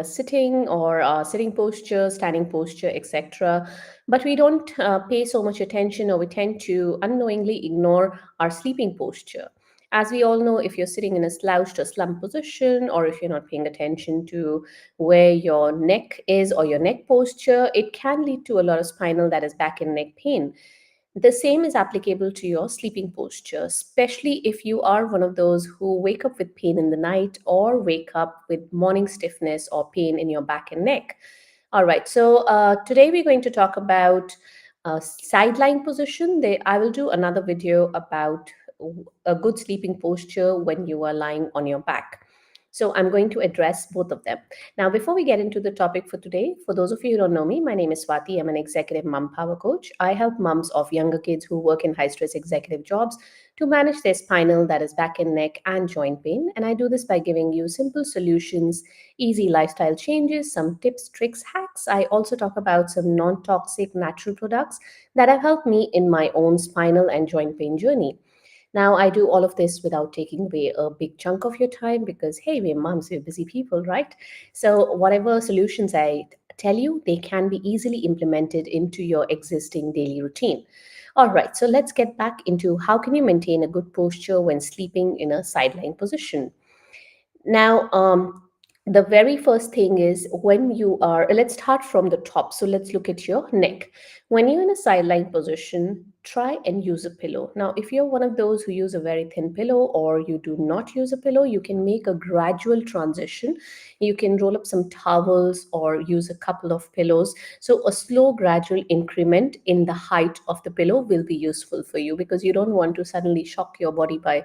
sitting or sitting posture, standing posture, etc. But we don't pay so much attention, or we tend to unknowingly ignore our sleeping posture. As we all know, if you're sitting in a slouched or slumped position, or if you're not paying attention to where your neck is or your neck posture, it can lead to a lot of spinal, that is, back and neck pain. The same is applicable to your sleeping posture, especially if you are one of those who wake up with pain in the night or wake up with morning stiffness or pain in your back and neck. All right, so today we're going to talk about sideline position. I will do another video about a good sleeping posture when you are lying on your back. So I'm going to address both of them. Now, before we get into the topic for today, for those of you who don't know me, my name is Swati. I'm an executive mom power coach. I help moms of younger kids who work in high stress executive jobs to manage their spinal, that is, back and neck, and joint pain. And I do this by giving you simple solutions, easy lifestyle changes, some tips, tricks, hacks. I also talk about some non toxic natural products that have helped me in my own spinal and joint pain journey. Now, I do all of this without taking away a big chunk of your time because, hey, we're moms, we're busy people, right? So, whatever solutions I tell you, they can be easily implemented into your existing daily routine. All right, so let's get back into how can you maintain a good posture when sleeping in a sideline position. Now, the very first thing is when you are, let's start from the top. So let's look at your neck. When you're in a sideline position, try and use a pillow. Now, if you're one of those who use a very thin pillow or you do not use a pillow, you can make a gradual transition. You can roll up some towels or use a couple of pillows. So a slow, gradual increment in the height of the pillow will be useful for you because you don't want to suddenly shock your body by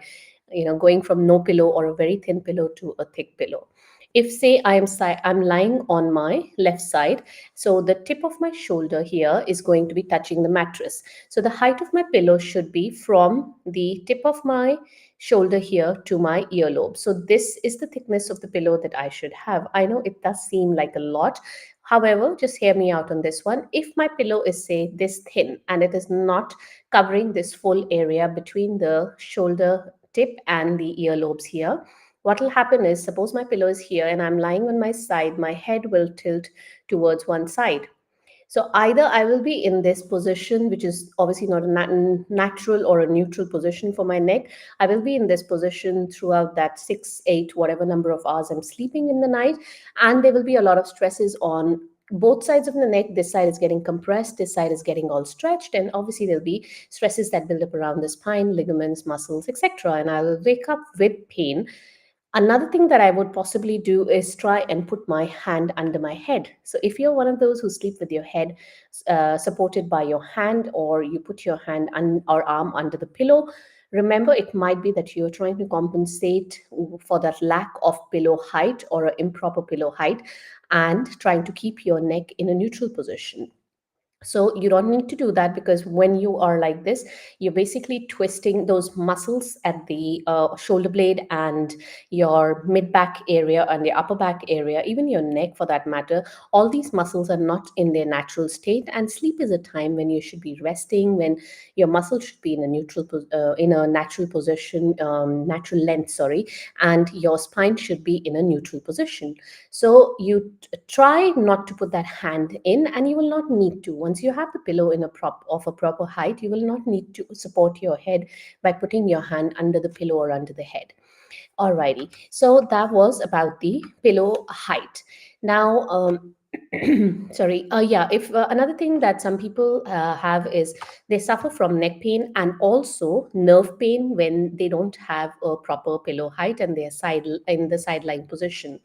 going from no pillow or a very thin pillow to a thick pillow. If say I'm lying on my left side, so the tip of my shoulder here is going to be touching the mattress. So the height of my pillow should be from the tip of my shoulder here to my earlobe. So this is the thickness of the pillow that I should have. I know it does seem like a lot. However, just hear me out on this one. If my pillow is, say, this thin and it is not covering this full area between the shoulder tip and the earlobes here, what will happen is, suppose my pillow is here and I'm lying on my side, my head will tilt towards one side. So either I will be in this position, which is obviously not a natural or a neutral position for my neck. I will be in this position throughout that 6, 8, whatever number of hours I'm sleeping in the night. And there will be a lot of stresses on both sides of the neck. This side is getting compressed, this side is getting all stretched. And obviously, there'll be stresses that build up around the spine, ligaments, muscles, etc. And I will wake up with pain. Another thing that I would possibly do is try and put my hand under my head. So, if you're one of those who sleep with your head supported by your hand, or you put your hand or arm under the pillow, remember it might be that you're trying to compensate for that lack of pillow height or an improper pillow height and trying to keep your neck in a neutral position. So you don't need to do that, because when you are like this, you're basically twisting those muscles at the shoulder blade and your mid back area and the upper back area, even your neck for that matter. All these muscles are not in their natural state, and sleep is a time when you should be resting, when your muscles should be in a in a natural position, natural length, sorry, and your spine should be in a neutral position. So you try not to put that hand in, and you will not need to. Once you have the pillow in a proper height, you will not need to support your head by putting your hand under the pillow or under the head. Alrighty, so that was about the pillow height. Now, sorry, yeah, if another thing that some people have is they suffer from neck pain and also nerve pain when they don't have a proper pillow height and they're side in the sideline position.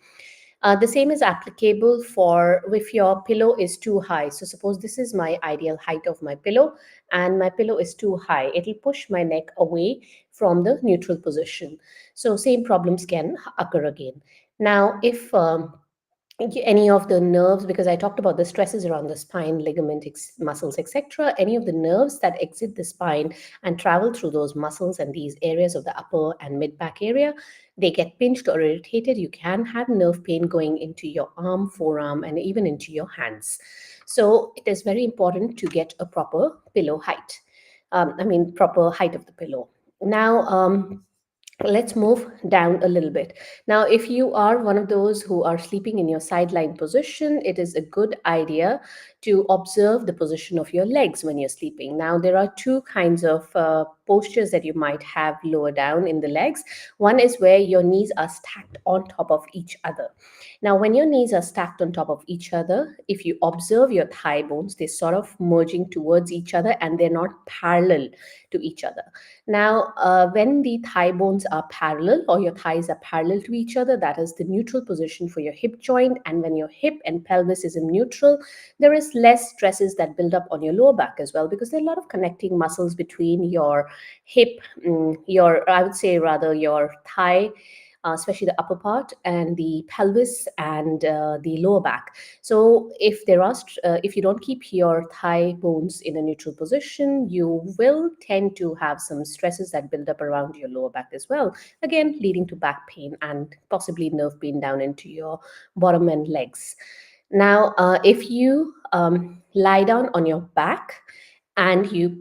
The same is applicable for if your pillow is too high. So suppose this is my ideal height of my pillow and my pillow is too high. It'll push my neck away from the neutral position. So same problems can occur again. Now, if any of the nerves, because I talked about the stresses around the spine, ligament, muscles, etc., any of the nerves that exit the spine and travel through those muscles and these areas of the upper and mid back area, they get pinched or irritated. You can have nerve pain going into your arm, forearm, and even into your hands. So it is very important to get a proper pillow height. Proper height of the pillow. Now, Let's move down a little bit. Now, if you are one of those who are sleeping in your sideline position, it is a good idea to observe the position of your legs when you're sleeping. Now, there are two kinds of postures that you might have lower down in the legs. One is where your knees are stacked on top of each other. Now, when your knees are stacked on top of each other, if you observe your thigh bones, they're sort of merging towards each other and they're not parallel to each other. Now, when the thigh bones are parallel or your thighs are parallel to each other, that is the neutral position for your hip joint. And when your hip and pelvis is in neutral, there is less stresses that build up on your lower back as well, because there are a lot of connecting muscles between your hip, I would say rather your thigh, especially the upper part, and the pelvis and the lower back. So if you don't keep your thigh bones in a neutral position, you will tend to have some stresses that build up around your lower back as well. Again, leading to back pain and possibly nerve pain down into your bottom and legs. Now, if you lie down on your back and you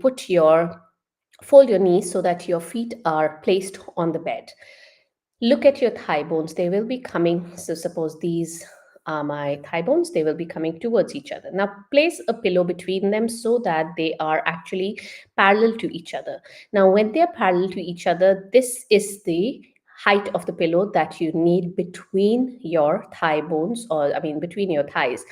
fold your knees so that your feet are placed on the bed. Look at your thigh bones. They will be coming. So, suppose these are my thigh bones, they will be coming towards each other. Now, place a pillow between them so that they are actually parallel to each other. Now, when they are parallel to each other, this is the height of the pillow that you need between your thigh bones, or I mean, between your thighs.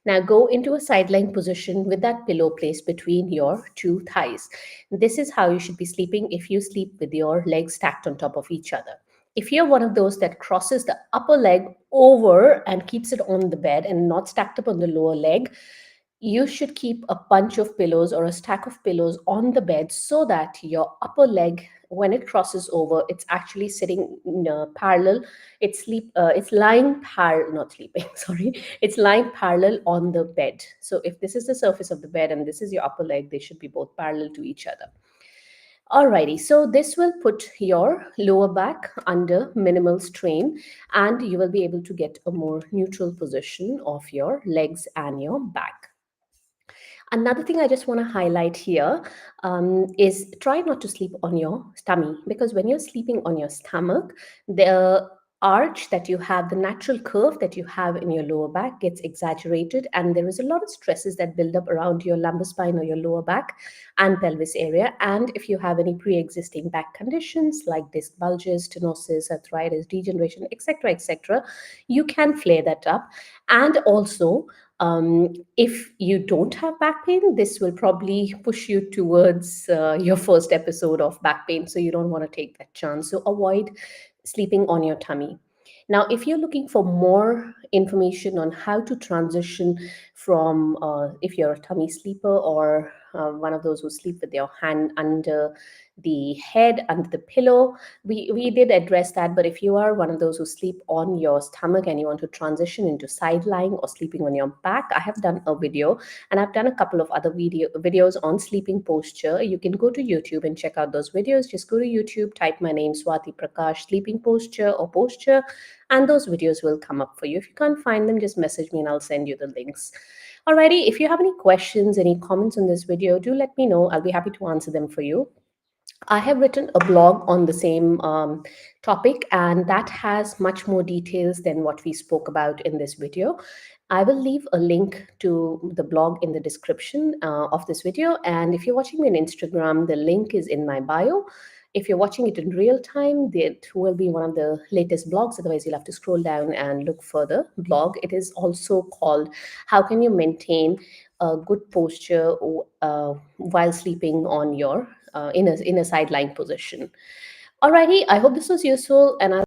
Now, go into a sideline position with that pillow placed between your two thighs. This is how you should be sleeping if you sleep with your legs stacked on top of each other. If you're one of those that crosses the upper leg over and keeps it on the bed and not stacked up on the lower leg, you should keep a bunch of pillows or a stack of pillows on the bed so that your upper leg, when it crosses over, it's actually sitting parallel. It's lying parallel, not sleeping, sorry. It's lying parallel on the bed. So if this is the surface of the bed and this is your upper leg, they should be both parallel to each other. Alrighty, so this will put your lower back under minimal strain and you will be able to get a more neutral position of your legs and your back. Another thing I just want to highlight here is try not to sleep on your tummy, because when you're sleeping on your stomach, the arch that you have, the natural curve that you have in your lower back gets exaggerated, and there is a lot of stresses that build up around your lumbar spine or your lower back and pelvis area. And if you have any pre-existing back conditions like disc bulges, stenosis, arthritis, degeneration, etc., you can flare that up. And also, if you don't have back pain, this will probably push you towards your first episode of back pain. So you don't want to take that chance. So avoid sleeping on your tummy. Now, if you're looking for more information on how to transition from if you're a tummy sleeper or one of those who sleep with their hand under the head, under the pillow, we did address that. But if you are one of those who sleep on your stomach and you want to transition into side lying or sleeping on your back, I have done a video, and I've done a couple of other videos on sleeping posture. You can go to YouTube and check out those videos. Just go to YouTube, type my name, Swati Prakash, sleeping posture or posture, and those videos will come up for you. If you can't find them, just message me and I'll send you the links. Alrighty, if you have any questions, any comments on this video, do let me know. I'll be happy to answer them for you. I have written a blog on the same topic, and that has much more details than what we spoke about in this video. I will leave a link to the blog in the description of this video. And if you're watching me on Instagram, the link is in my bio. If you're watching it in real time, it will be one of the latest blogs. Otherwise, you'll have to scroll down and look for the blog. It is also called How Can You Maintain a Good Posture While Sleeping on your in a sideline position. Alrighty, I hope this was useful, and I'll